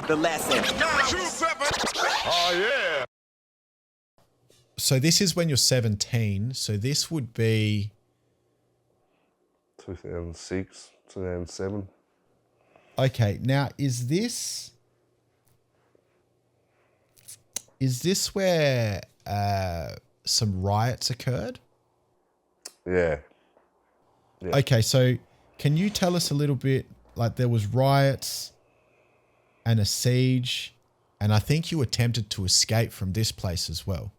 The lesson. Oh, yeah. So this is when you're 17. So this would be 2006, 2007. okay. Now, is this where some riots occurred? Yeah. Yeah. Okay, so can you tell us a little bit? Like there was riots and a siege, and I think you attempted to escape from this place as well.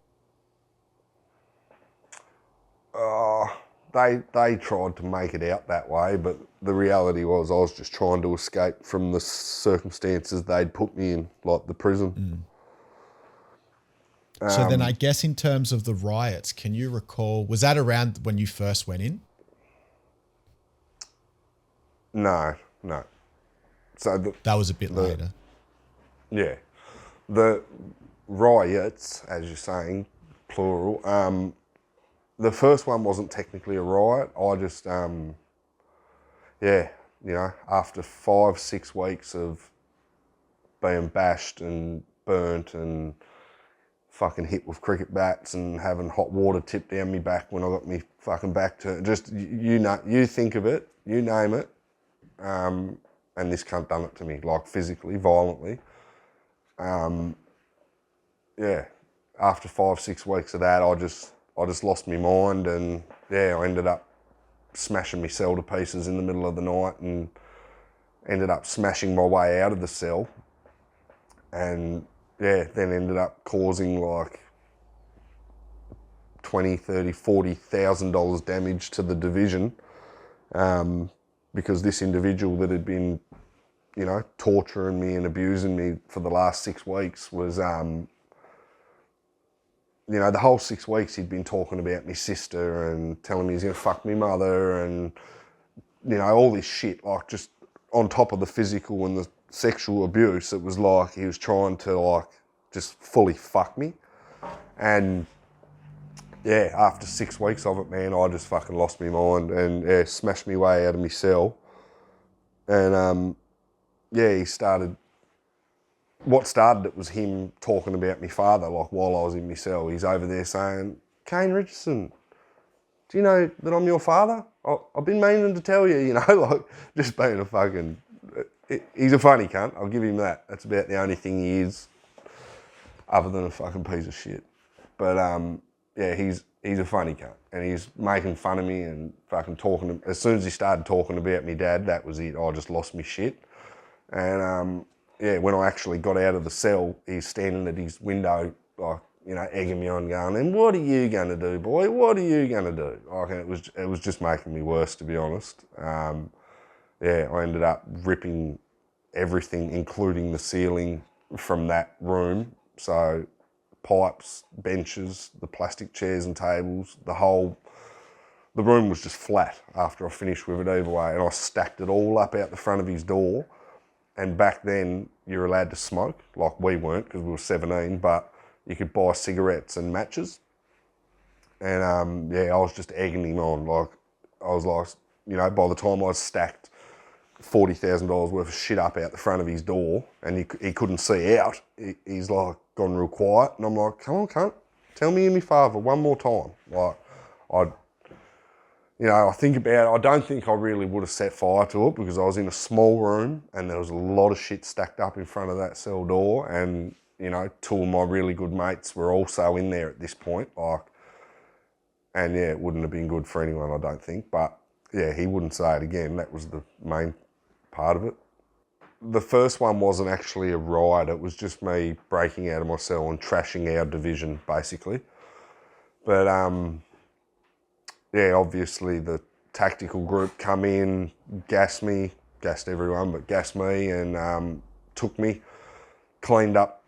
They tried to make it out that way, but the reality was I was just trying to escape from the circumstances they'd put me in, like the prison. So then I guess in terms of the riots, can you recall, was that around when you first went in? No. So That was a bit later. Yeah. The riots, as you're saying, plural, the first one wasn't technically a riot. I just, after 5-6 weeks of being bashed and burnt and fucking hit with cricket bats and having hot water tipped down me back when I got me fucking back to just, you think of it, you name it, and this cunt done it to me, like physically, violently. After 5-6 weeks of that, I just lost my mind, and I ended up smashing my cell to pieces in the middle of the night and ended up smashing my way out of the cell, and then ended up causing like $20,000, $30,000, $40,000 damage to the division, because this individual that had been, torturing me and abusing me for the last 6 weeks was, the whole 6 weeks he'd been talking about my sister and telling me he's going to fuck me mother and, all this shit, like just on top of the physical and the sexual abuse. It was like he was trying to like just fully fuck me. And after 6 weeks of it, man, I just fucking lost my mind and smashed my way out of my cell. And he started, what started it was him talking about my father, like while I was in my cell. He's over there saying, "Cain Richardson, do you know that I'm your father? I've been meaning to tell you," like just being a fucking, he's a funny cunt, I'll give him that. That's about the only thing he is, other than a fucking piece of shit. But he's a funny cunt, and he's making fun of me and fucking talking. As soon as he started talking about me dad, that was it. I just lost my shit. And when I actually got out of the cell, he's standing at his window, like, egging me on, going, "And what are you going to do, boy? What are you going to do?" Like, and it was just making me worse, to be honest. I ended up ripping everything, including the ceiling from that room. So pipes, benches, the plastic chairs and tables, the room was just flat after I finished with it either way. And I stacked it all up out the front of his door. And back then, you're allowed to smoke. Like, we weren't, because we were 17, but you could buy cigarettes and matches. And I was just egging him on. Like, I was like, by the time I stacked $40,000 worth of shit up out the front of his door, and he couldn't see out, he's like gone real quiet. And I'm like, "Come on, cunt, tell me you're my father one more time." Like, I think about it, I don't think I really would have set fire to it, because I was in a small room and there was a lot of shit stacked up in front of that cell door, and, two of my really good mates were also in there at this point, it wouldn't have been good for anyone, I don't think, but he wouldn't say it again. That was the main part of it. The first one wasn't actually a riot, it was just me breaking out of my cell and trashing our division, basically. But, obviously the tactical group come in, gassed everyone, but gassed me and took me, cleaned up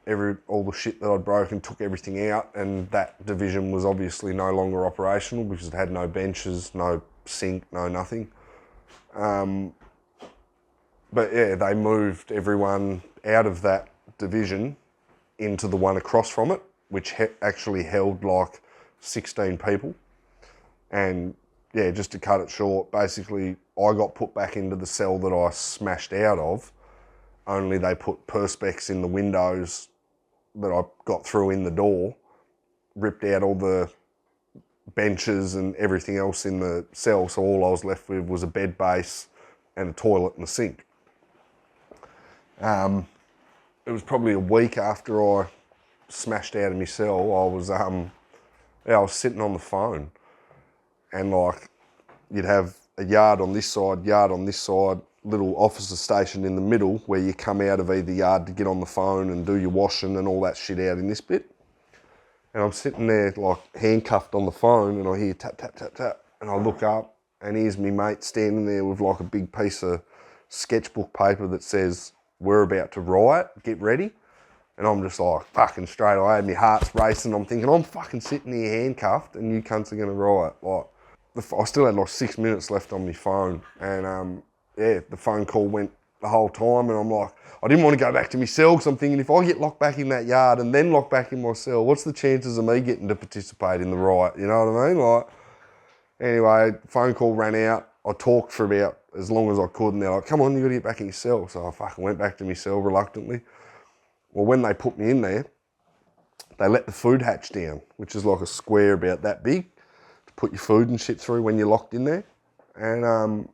all the shit that I'd broken, took everything out, and that division was obviously no longer operational because it had no benches, no sink, no nothing. They moved everyone out of that division into the one across from it, which actually held like 16 people. And just to cut it short, basically I got put back into the cell that I smashed out of only they put perspex in the windows that I got through in the door, ripped out all the benches and everything else in the cell, so all I was left with was a bed base and a toilet and a sink. It was probably a week after I smashed out of my cell. I was sitting on the phone, and like, you'd have a yard on this side, little officer station in the middle where you come out of either yard to get on the phone and do your washing and all that shit out in this bit. And I'm sitting there like handcuffed on the phone, and I hear tap, tap, tap, tap, and I look up, and here's me mate standing there with like a big piece of sketchbook paper that says, "We're about to riot, get ready." And I'm just like, fucking straight away, my heart's racing. I'm thinking, I'm fucking sitting here handcuffed and you cunts are gonna riot. Like, I still had like 6 minutes left on my phone, and yeah, the phone call went the whole time, and I'm like, I didn't want to go back to my cell because I'm thinking, if I get locked back in that yard and then locked back in my cell, what's the chances of me getting to participate in the riot? You know what I mean? Like, anyway, phone call ran out. I talked for about as long as I could, and they're like, come on, you got to get back in your cell. So I fucking went back to my cell reluctantly. Well, when they put me in there, they let the food hatch down, which is like a square about that big, to put your food and shit through when you're locked in there. And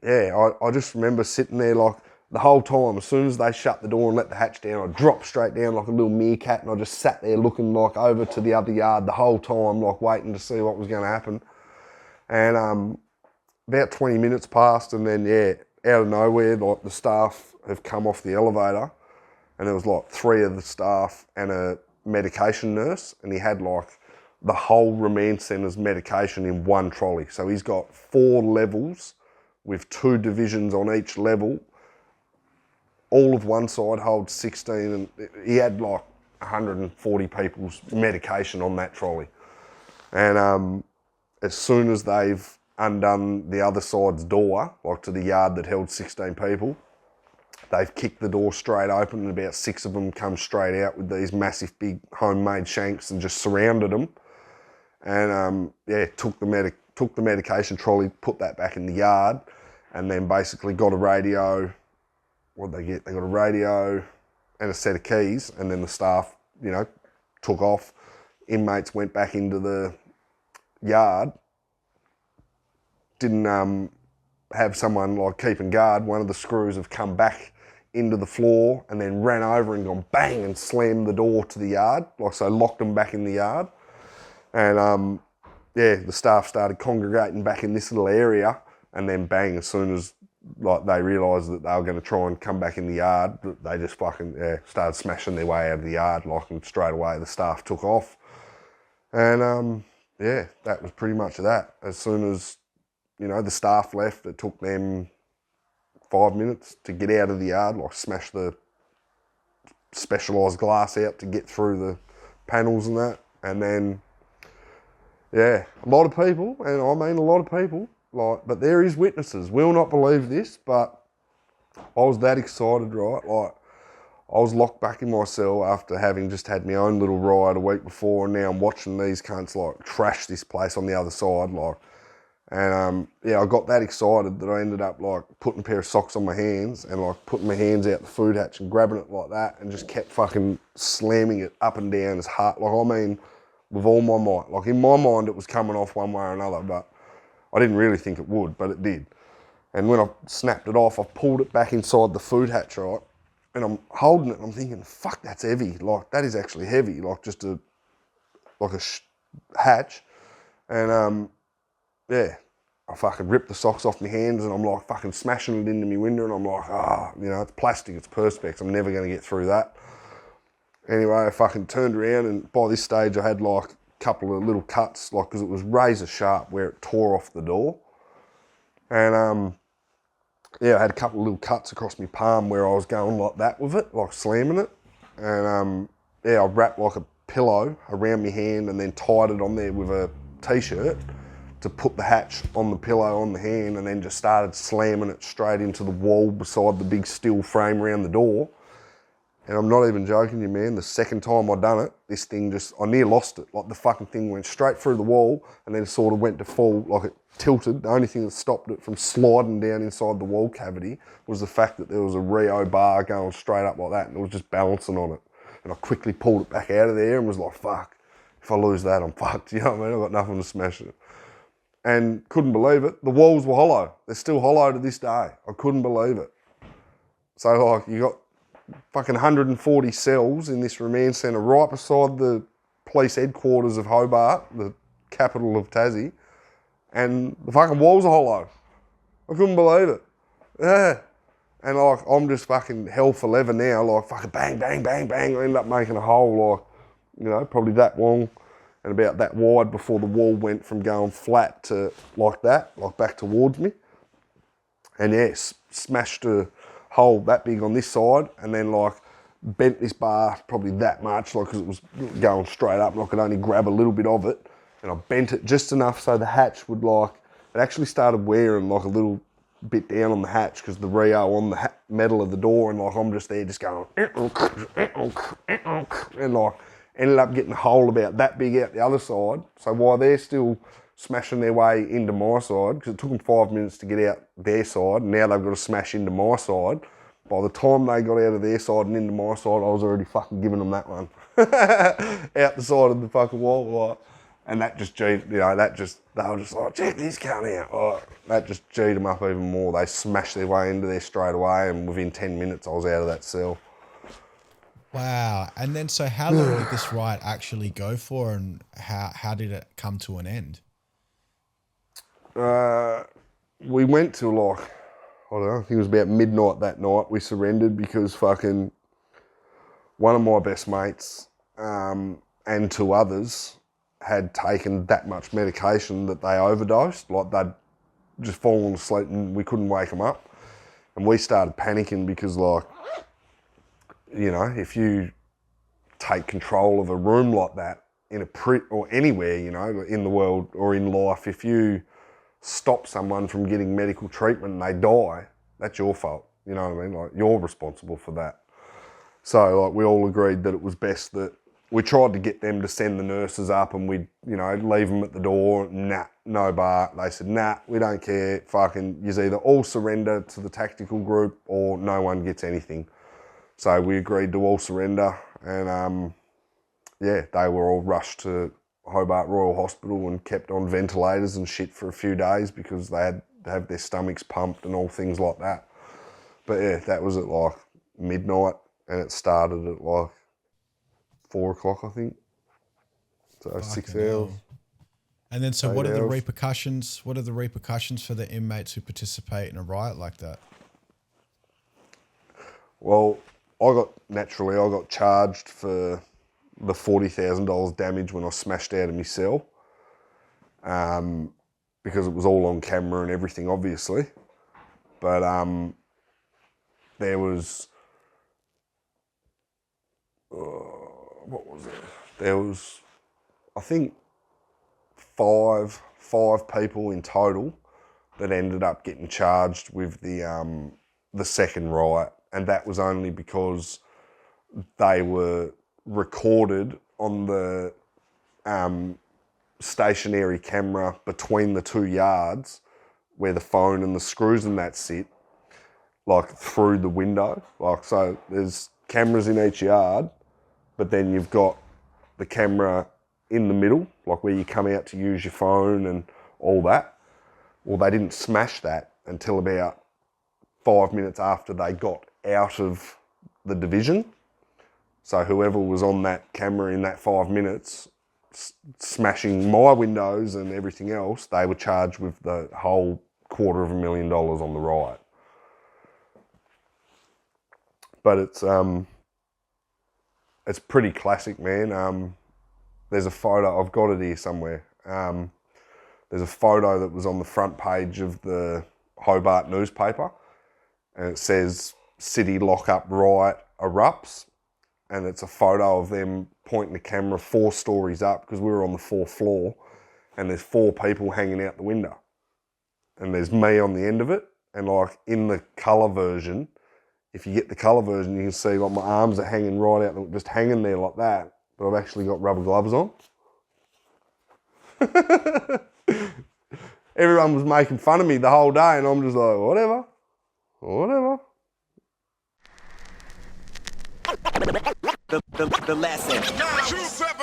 yeah, I just remember sitting there like the whole time. As soon as they shut the door and let the hatch down, I dropped straight down like a little meerkat, and I just sat there looking like over to the other yard the whole time, like waiting to see what was going to happen. And about 20 minutes passed, and then yeah, out of nowhere, like the staff have come off the elevator, and there was like 3 of the staff and a medication nurse, and he had like the whole remand centre's medication in one trolley. So he's got 4 levels with 2 divisions on each level. All of one side holds 16, and he had like 140 people's medication on that trolley. And as soon as they've undone the other side's door, like to the yard that held 16 people, they've kicked the door straight open, and about 6 of them come straight out with these massive big homemade shanks and just surrounded them. And yeah, took the medication trolley, put that back in the yard, and then basically got a radio. What'd they get? They got a radio and a set of keys, and then the staff, you know, took off. Inmates went back into the yard. Didn't have someone like keeping guard. One of the screws have come back into the floor and then ran over and gone bang and slammed the door to the yard, like so locked them back in the yard. And yeah, the staff started congregating back in this little area, and then bang, as soon as like they realised that they were going to try and come back in the yard, they just fucking started smashing their way out of the yard, like, and straight away the staff took off. And yeah, that was pretty much that. As soon as, you know, the staff left, it took them 5 minutes to get out of the yard, like smash the specialised glass out to get through the panels and that. And then, yeah, a lot of people, and I mean a lot of people, like, but there is witnesses, will not believe this, but I was that excited, right? Like, I was locked back in my cell after having just had my own little riot a week before, and now I'm watching these cunts like trash this place on the other side, like. And yeah, I got that excited that I ended up like putting a pair of socks on my hands and like putting my hands out the food hatch and grabbing it like that, and just kept fucking slamming it up and down as hard, like, I mean, with all my might. Like, in my mind, it was coming off one way or another, but I didn't really think it would, but it did. And when I snapped it off, I pulled it back inside the food hatch, right? And I'm holding it and I'm thinking, fuck, that's heavy. Like, that is actually heavy, like just a hatch. And yeah, I fucking ripped the socks off my hands, and I'm like fucking smashing it into my window, and I'm like, you know, it's plastic, it's perspex, I'm never going to get through that. Anyway, I fucking turned around, and by this stage I had like a couple of little cuts, like, because it was razor sharp where it tore off the door. And yeah, I had a couple of little cuts across my palm where I was going like that with it, like slamming it. And yeah, I wrapped like a pillow around my hand and then tied it on there with a t-shirt to put the hatch on the pillow on the hand, and then just started slamming it straight into the wall beside the big steel frame around the door. And I'm not even joking you, man. The second time I done it, this thing I near lost it. Like the fucking thing went straight through the wall and then sort of went to fall, like it tilted. The only thing that stopped it from sliding down inside the wall cavity was the fact that there was a Rio bar going straight up like that and it was just balancing on it. And I quickly pulled it back out of there and was like, fuck, if I lose that, I'm fucked. You know what I mean? I've got nothing to smash it. And couldn't believe it. The walls were hollow. They're still hollow to this day. I couldn't believe it. So like you got fucking 140 cells in this remand centre right beside the police headquarters of Hobart, the capital of Tassie, and the fucking walls are hollow. I couldn't believe it. Yeah. And like, I'm just fucking hell for leather now, like fucking bang, bang, bang, bang. I end up making a hole like, you know, probably that long and about that wide before the wall went from going flat to like that, like back towards me. And yeah, smashed a hole that big on this side and then like bent this bar probably that much, like because it was going straight up and I could only grab a little bit of it. And I bent it just enough so the hatch would like, it actually started wearing like a little bit down on the hatch because the Rio on the metal of the door and like I'm just there just going and like ended up getting a hole about that big out the other side. So while they're still smashing their way into my side, because it took them 5 minutes to get out their side, and now they've got to smash into my side. By the time they got out of their side and into my side, I was already fucking giving them that one. Out the side of the fucking wall, like. And that just G'd, you know, they were just like, check this coming out. Like, that just G'd them up even more. They smashed their way into there straight away, and within 10 minutes I was out of that cell. Wow. And then, so how long did this riot actually go for, and how did it come to an end? We went to like, I don't know, I think it was about midnight that night. We surrendered because fucking one of my best mates and two others had taken that much medication that they overdosed. Like they'd just fallen asleep and we couldn't wake them up. And we started panicking because like, you know, if you take control of a room like that in a or anywhere, you know, in the world or in life, if you stop someone from getting medical treatment and they die, that's your fault. You know what I mean? Like you're responsible for that. So like we all agreed that it was best that we tried to get them to send the nurses up and we'd, you know, leave them at the door. Nah, no bar. They said, nah, we don't care. Fucking, you either all surrender to the tactical group or no one gets anything. So we agreed to all surrender and yeah, they were all rushed to Hobart Royal Hospital and kept on ventilators and shit for a few days because they had to have their stomachs pumped and all things like that. But yeah, that was at like midnight and it started at like 4 o'clock, I think. So Fucking 6 hell. hours. And then, so 8 what are the hours. repercussions? What are the repercussions for the inmates who participate in a riot like that? Well, I got charged for the $40,000 damage when I smashed out of my cell, because it was all on camera and everything, obviously. But there was, what was it? There was, I think, five people in total that ended up getting charged with the second riot, and that was only because they were recorded on the stationary camera between the 2 yards where the phone and the screws and that sit, like through the window. Like, so there's cameras in each yard, but then you've got the camera in the middle, like where you come out to use your phone and all that. Well, they didn't smash that until about 5 minutes after they got out of the division. So whoever was on that camera in that 5 minutes, smashing my windows and everything else, they were charged with the whole $250,000 on the riot. But it's pretty classic, man. There's a photo, I've got it here somewhere. There's a photo that was on the front page of the Hobart newspaper, and it says, "City lockup riot erupts." And it's a photo of them pointing the camera 4 stories up, because we were on the 4th floor, and there's 4 people hanging out the window. And there's me on the end of it, and like in the colour version, if you get the colour version, you can see like my arms are hanging right out, just hanging there like that. But I've actually got rubber gloves on. Everyone was making fun of me the whole day, and I'm just like, whatever. The lesson. 927.